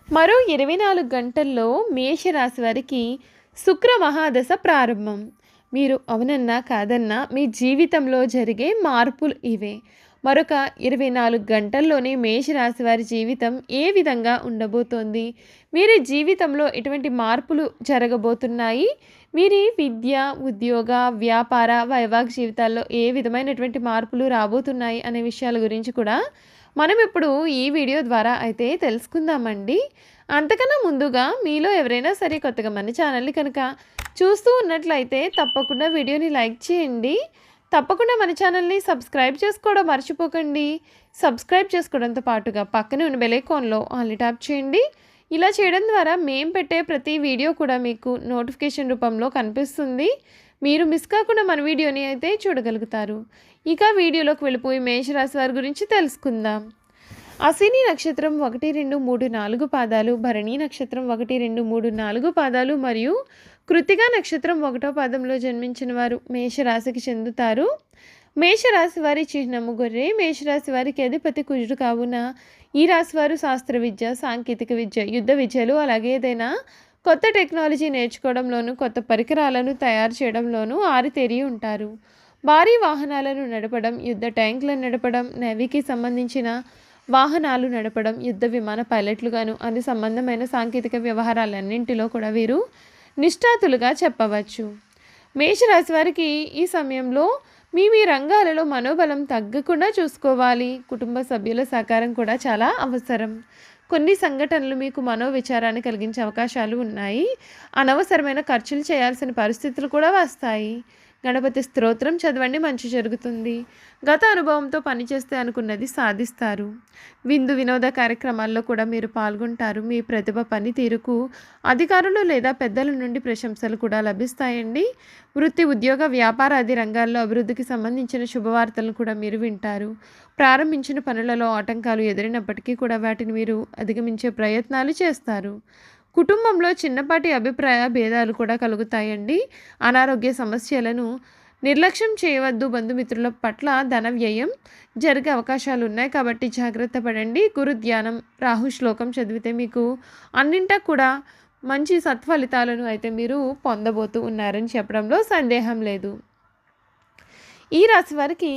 మరో 24 గంటల్లో మేషరాశి వారికి శుక్ర మహాదశ ప్రారంభం. మీరు అవునన్నా కాదన్నా మీ జీవితంలో జరిగే మార్పులు ఇవే. మరొక 24 గంటల్లోనే మేషరాశి వారి జీవితం ఏ విధంగా ఉండబోతోంది? వీరి జీవితంలో ఎటువంటి మార్పులు జరగబోతున్నాయి? వీరి విద్య, ఉద్యోగ, వ్యాపార, వైవాహిక జీవితాల్లో ఏ విధమైనటువంటి మార్పులు రాబోతున్నాయి అనే విషయాల గురించి కూడా మనం ఇప్పుడు ఈ వీడియో ద్వారా అయితే తెలుసుకుందామండి. అంతకన్నా ముందుగా మీలో ఎవరైనా సరే కొత్తగా మన ఛానల్ని కనుక చూస్తూ ఉన్నట్లయితే తప్పకుండా వీడియోని లైక్ చేయండి. తప్పకుండా మన ఛానల్ని సబ్స్క్రైబ్ చేసుకోవడం మర్చిపోకండి. సబ్స్క్రైబ్ చేసుకోవడంతో పాటుగా పక్కనే ఉన్న బెల్ ఐకాన్లో ఆల్ని ట్యాప్ చేయండి. ఇలా చేయడం ద్వారా మేము పెట్టే ప్రతి వీడియో కూడా మీకు నోటిఫికేషన్ రూపంలో కనిపిస్తుంది. మీరు మిస్ కాకుండా మన వీడియోని అయితే చూడగలుగుతారు. ఇక వీడియోలోకి వెళ్ళిపోయి మేషరాశి వారి గురించి తెలుసుకుందాం. అశ్విని నక్షత్రం 1, 2, 3, 4 పాదాలు, భరణి నక్షత్రం 1, 2, 3, 4 పాదాలు మరియు కృత్తికా నక్షత్రం 1వ పాదంలో జన్మించిన వారు మేషరాశికి చెందుతారు. మేషరాశి వారి చిహ్నము గొర్రె. మేషరాశి వారికి అధిపతి కుజుడు కావున ఈ రాశి వారు శాస్త్ర విద్య, సాంకేతిక విద్య, యుద్ధ విద్యలు అలాగే ఏదైనా కొత్త టెక్నాలజీ నేర్చుకోవడంలోనూ కొత్త పరికరాలను తయారు చేయడంలోనూ ఆరితేరి ఉంటారు. భారీ వాహనాలను నడపడం, యుద్ధ ట్యాంకులను నడపడం, నేవీకి సంబంధించిన వాహనాలు నడపడం, యుద్ధ విమాన పైలట్లుగాను అన్ని సంబంధమైన సాంకేతిక వ్యవహారాలన్నింటిలో కూడా వీరు నిష్ఠాతులుగా చెప్పవచ్చు. మేషరాశి వారికి ఈ సమయంలో మీ రంగాలలో మనోబలం తగ్గకుండా చూసుకోవాలి. కుటుంబ సభ్యుల సహకారం కూడా చాలా అవసరం. కొన్ని సంఘటనలు మీకు మనోవిచారాన్ని కలిగించే అవకాశాలు ఉన్నాయి. అనవసరమైన ఖర్చులు చేయాల్సిన పరిస్థితులు కూడా వస్తాయి. గణపతి స్తోత్రం చదవండి, మంచి జరుగుతుంది. గత అనుభవంతో పనిచేస్తే అనుకున్నది సాధిస్తారు. విందు వినోద కార్యక్రమాల్లో కూడా మీరు పాల్గొంటారు. మీ ప్రతిభ పనితీరుకు అధికారులు లేదా పెద్దల నుండి ప్రశంసలు కూడా లభిస్తాయండి. వృత్తి, ఉద్యోగ, వ్యాపారాది రంగాల్లో అభివృద్ధికి సంబంధించిన శుభవార్తలను కూడా మీరు వింటారు. ప్రారంభించిన పనులలో ఆటంకాలు ఎదురైనప్పటికీ కూడా వాటిని మీరు అధిగమించే ప్రయత్నాలు చేస్తారు. కుటుంబంలో చిన్నపాటి అభిప్రాయ భేదాలు కూడా కలుగుతాయండి. అనారోగ్య సమస్యలను నిర్లక్ష్యం చేయవద్దు. బంధుమిత్రుల పట్ల ధన వ్యయం జరిగే అవకాశాలు ఉన్నాయి కాబట్టి జాగ్రత్త పడండి. గురు ధ్యానం, రాహు శ్లోకం చదివితే మీకు అన్నింటా కూడా మంచి సత్ఫలితాలను అయితే మీరు పొందబోతూ ఉన్నారని చెప్పడంలో సందేహం లేదు. ఈ రాశి వారికి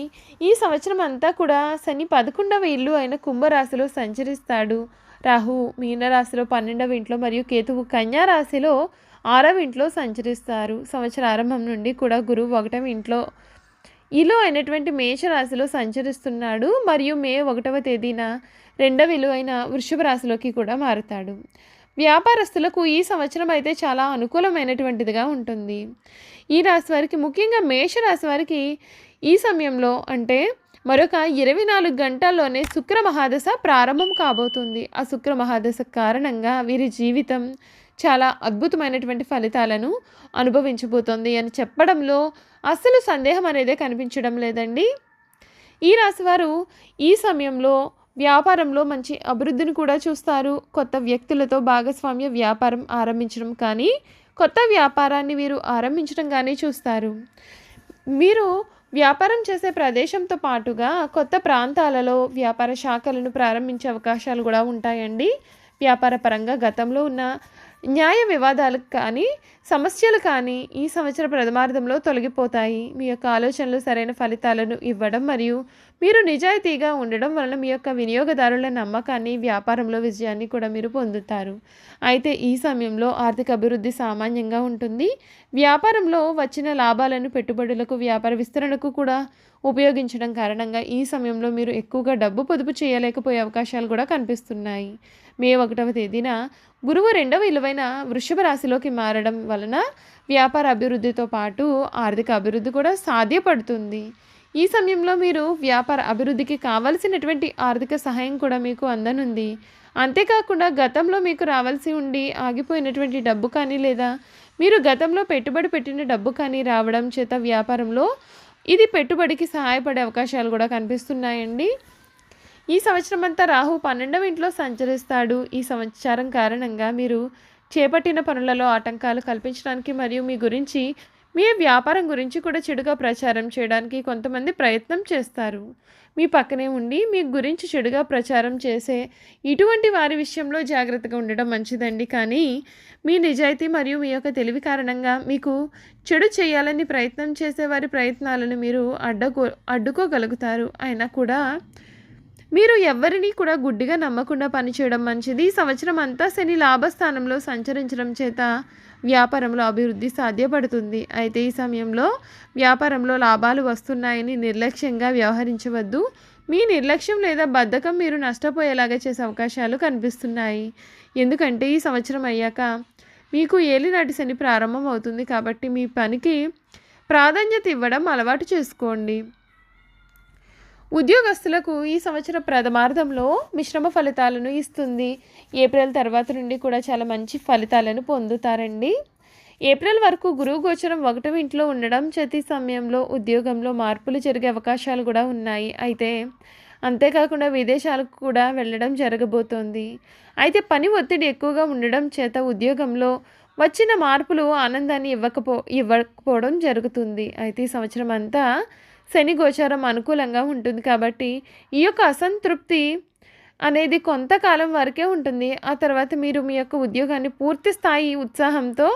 ఈ సంవత్సరం అంతా కూడా శని 11వ ఇల్లు అయిన కుంభరాశిలో సంచరిస్తాడు. రాహు మీనరాశిలో 12వ ఇంట్లో మరియు కేతువు కన్యా రాశిలో 6వ ఇంట్లో సంచరిస్తారు. సంవత్సర ఆరంభం నుండి కూడా గురువు 1వ ఇంట్లో ఇల్లు అయినటువంటి మేషరాశిలో సంచరిస్తున్నాడు మరియు మే 1వ తేదీన 2వ ఇల్లు అయిన వృషభ రాశిలోకి కూడా మారుతాడు. వ్యాపారస్తులకు ఈ సంవత్సరం అయితే చాలా అనుకూలమైనటువంటిదిగా ఉంటుంది. ఈ రాశి వారికి ముఖ్యంగా మేషరాశి వారికి ఈ సమయంలో అంటే మరొక 24 గంటల్లోనే శుక్ర మహాదశ ప్రారంభం కాబోతుంది. ఆ శుక్ర మహాదశ కారణంగా వీరి జీవితం చాలా అద్భుతమైనటువంటి ఫలితాలను అనుభవించబోతోంది అని చెప్పడంలో అస్సలు సందేహం అనేదే కనిపించడం లేదండి. ఈ రాశివారు ఈ సమయంలో వ్యాపారంలో మంచి అభివృద్ధిని కూడా చూస్తారు. కొత్త వ్యక్తులతో భాగస్వామ్య వ్యాపారం ఆరంభించడం కానీ కొత్త వ్యాపారాన్ని వీరు ఆరంభించడం కానీ చూస్తారు. మీరు వ్యాపారం చేసే ప్రదేశంతో పాటుగా కొత్త ప్రాంతాలలో వ్యాపార శాఖలను ప్రారంభించే అవకాశాలు కూడా ఉంటాయండి. వ్యాపార పరంగా గతంలో ఉన్న న్యాయ వివాదాలకు కానీ సమస్యలు కానీ ఈ సంవత్సర ప్రథమార్థంలో తొలగిపోతాయి. మీ యొక్క ఆలోచనలు సరైన ఫలితాలను ఇవ్వడం మరియు మీరు నిజాయితీగా ఉండడం వలన మీ యొక్క వినియోగదారుల నమ్మకాన్ని, వ్యాపారంలో విజయాన్ని కూడా మీరు పొందుతారు. అయితే ఈ సమయంలో ఆర్థిక అభివృద్ధి సామాన్యంగా ఉంటుంది. వ్యాపారంలో వచ్చిన లాభాలను పెట్టుబడులకు, వ్యాపార విస్తరణకు కూడా ఉపయోగించడం కారణంగా ఈ సమయంలో మీరు ఎక్కువగా డబ్బు పొదుపు చేయలేకపోయే అవకాశాలు కూడా కనిపిస్తున్నాయి. మే 1వ తేదీన గురువు 2వ ఇలువైన వృషభ రాశిలోకి మారడం వలన వ్యాపార అభివృద్ధితో పాటు ఆర్థిక అభివృద్ధి కూడా సాధ్యపడుతుంది. ఈ సమయంలో మీరు వ్యాపార అభివృద్ధికి కావలసినటువంటి ఆర్థిక సహాయం కూడా మీకు అందనుంది. అంతేకాకుండా గతంలో మీకు రావాల్సి ఉండి ఆగిపోయినటువంటి డబ్బు కానీ లేదా మీరు గతంలో పెట్టుబడి పెట్టిన డబ్బు కానీ రావడం చేత వ్యాపారంలో ఇది పెట్టుబడికి సహాయపడే అవకాశాలు కూడా కనిపిస్తున్నాయండి. ఈ సంవత్సరం అంతా రాహు 12వ ఇంట్లో సంచరిస్తాడు. ఈ సంవత్సరం కారణంగా మీరు చేపట్టిన పనులలో ఆటంకాలు కల్పించడానికి మరియు మీ గురించి మీ వ్యాపారం గురించి కూడా చెడుగా ప్రచారం చేయడానికి కొంతమంది ప్రయత్నం చేస్తారు. మీ పక్కనే ఉండి మీ గురించి చెడుగా ప్రచారం చేసే ఇటువంటి వారి విషయంలో జాగ్రత్తగా ఉండడం మంచిదండి. కానీ మీ నిజాయితీ మరియు మీ యొక్క తెలివి కారణంగా మీకు చెడు చేయాలని ప్రయత్నం చేసే వారి ప్రయత్నాలను మీరు అడ్డుకోగలుగుతారు. అయినా కూడా మీరు ఎవ్వరినీ కూడా గుడ్డిగా నమ్మకుండా పనిచేయడం మంచిది. ఈ సంవత్సరం అంతా శని లాభస్థానంలో సంచరించడం చేత వ్యాపారంలో అభివృద్ధి సాధ్యపడుతుంది. అయితే ఈ సమయంలో వ్యాపారంలో లాభాలు వస్తున్నాయని నిర్లక్ష్యంగా వ్యవహరించవద్దు. మీ నిర్లక్ష్యం లేదా బద్ధకం మీరు నష్టపోయేలాగా చేసే అవకాశాలు కనిపిస్తున్నాయి. ఎందుకంటే ఈ సంవత్సరం అయ్యాక మీకు ఏలినాటి శని ప్రారంభం అవుతుంది. కాబట్టి మీ పనికి ప్రాధాన్యత ఇవ్వడం అలవాటు చేసుకోండి. ఉద్యోగస్తులకు ఈ సంవత్సరం ప్రథమార్థంలో మిశ్రమ ఫలితాలను ఇస్తుంది. ఏప్రిల్ తర్వాత నుండి కూడా చాలా మంచి ఫలితాలను పొందుతారండి. ఏప్రిల్ వరకు గురువు గోచరం 1వ ఇంట్లో ఉండడం చేతి సమయంలో ఉద్యోగంలో మార్పులు జరిగే అవకాశాలు కూడా ఉన్నాయి. అయితే అంతేకాకుండా విదేశాలకు కూడా వెళ్ళడం జరగబోతోంది. అయితే పని ఒత్తిడి ఎక్కువగా ఉండడం చేత ఉద్యోగంలో వచ్చిన మార్పులు ఆనందాన్ని ఇవ్వకపోవడం జరుగుతుంది. అయితే ఈ సంవత్సరం అంతా శని గోచారం అనుకూలంగా ఉంటుంది. కాబట్టి ఈ యొక్క అసంతృప్తి అనేది కొంతకాలం వరకే ఉంటుంది. ఆ తర్వాత మీరు మీ యొక్క ఉద్యోగాన్ని పూర్తి స్థాయి ఉత్సాహంతో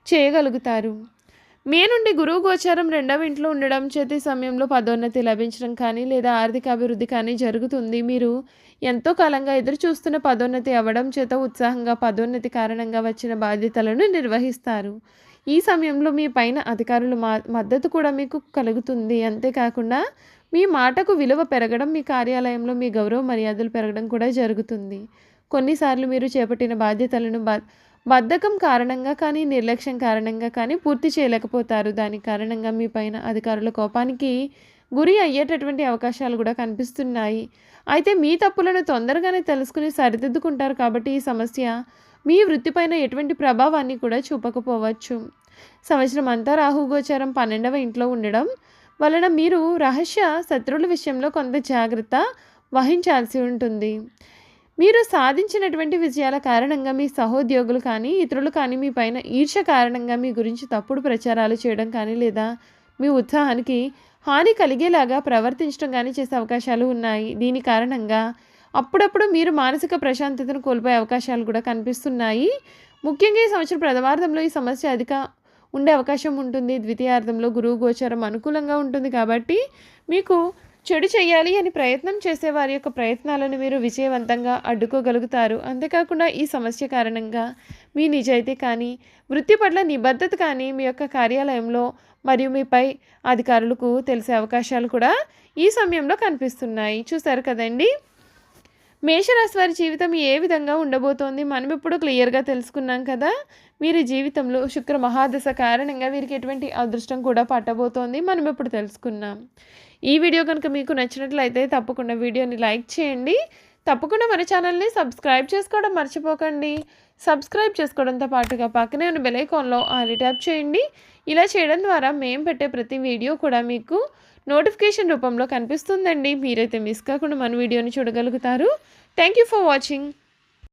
చేయగలుగుతారు. మే నుండి గురువు గోచారం 2వ ఇంట్లో ఉండడం చేతి సమయంలో పదోన్నతి లభించడం కానీ లేదా ఆర్థిక అభివృద్ధి కానీ జరుగుతుంది. మీరు ఎంతో కాలంగా ఎదురు చూస్తున్న పదోన్నతి అవ్వడం చేత ఉత్సాహంగా పదోన్నతి కారణంగా వచ్చిన బాధ్యతలను నిర్వహిస్తారు. ఈ సమయంలో మీ పైన అధికారుల మద్దతు కూడా మీకు కలుగుతుంది. అంతేకాకుండా మీ మాటకు విలువ పెరగడం, మీ కార్యాలయంలో మీ గౌరవ మర్యాదలు పెరగడం కూడా జరుగుతుంది. కొన్నిసార్లు మీరు చేపట్టిన బాధ్యతలను బద్ధకం కారణంగా కానీ నిర్లక్ష్యం కారణంగా కానీ పూర్తి చేయలేకపోతారు. దాని కారణంగా మీ పైన అధికారుల కోపానికి గురి అయ్యేటటువంటి అవకాశాలు కూడా కనిపిస్తున్నాయి. అయితే మీ తప్పులను తొందరగానే తెలుసుకుని సరిదిద్దుకుంటారు. కాబట్టి ఈ సమస్య మీ వృత్తిపైన ఎటువంటి ప్రభావాన్ని కూడా చూపకపోవచ్చు. సంవత్సరం అంతా రాహుగోచారం 12వ ఇంట్లో ఉండడం వలన మీరు రహస్య శత్రువుల విషయంలో కొంత జాగ్రత్త వహించాల్సి ఉంటుంది. మీరు సాధించినటువంటి విజయాల కారణంగా మీ సహోద్యోగులు కానీ ఇతరులు కానీ మీ పైన ఈర్ష్య కారణంగా మీ గురించి తప్పుడు ప్రచారాలు చేయడం కానీ లేదా మీ ఉత్సాహానికి హాని కలిగేలాగా ప్రవర్తించడం కానీ చేసే అవకాశాలు ఉన్నాయి. దీని కారణంగా అప్పుడప్పుడు మీరు మానసిక ప్రశాంతతను కోల్పోయే అవకాశాలు కూడా కనిపిస్తున్నాయి. ముఖ్యంగా ఈ సంవత్సరం ప్రథమార్థంలో ఈ సమస్య ఉండే అవకాశం ఉంటుంది. ద్వితీయార్థంలో గురువు గోచారం అనుకూలంగా ఉంటుంది. కాబట్టి మీకు చెడు చేయాలి అని ప్రయత్నం చేసే వారి యొక్క ప్రయత్నాలను మీరు విజయవంతంగా అడ్డుకోగలుగుతారు. అంతేకాకుండా ఈ సమస్య కారణంగా మీ నిజాయితీ కానీ వృత్తి పట్ల నిబద్ధత కానీ మీ యొక్క కార్యాలయంలో మరియు మీపై అధికారులకు తెలిసే అవకాశాలు కూడా ఈ సమయంలో కనిపిస్తున్నాయి. చూసారు కదండి, మేషరాశి వారి జీవితం ఏ విధంగా ఉండబోతోంది మనం ఇప్పుడు క్లియర్గా తెలుసుకున్నాం కదా. వీరి జీవితంలో శుక్ర మహాదశ కారణంగా వీరికి ఎటువంటి అదృష్టం కూడా పట్టబోతోంది మనం ఇప్పుడు తెలుసుకున్నాం. ఈ వీడియో కనుక మీకు నచ్చినట్లయితే తప్పకుండా వీడియోని లైక్ చేయండి. తప్పకుండా మన ఛానల్ని సబ్స్క్రైబ్ చేసుకోవడం మర్చిపోకండి. సబ్స్క్రైబ్ చేసుకోవడంతో పాటుగా పక్కనే ఉన్న బెల్ ఐకాన్లో ఆల్ ట్యాప్ చేయండి. ఇలా చేయడం ద్వారా మేము పెట్టే ప్రతి వీడియో కూడా మీకు నోటిఫికేషన్ రూపంలో కనిపిస్తుందండి. మీరైతే మిస్ కాకుండా మన వీడియోని చూడగలుగుతారు. Thank you for watching.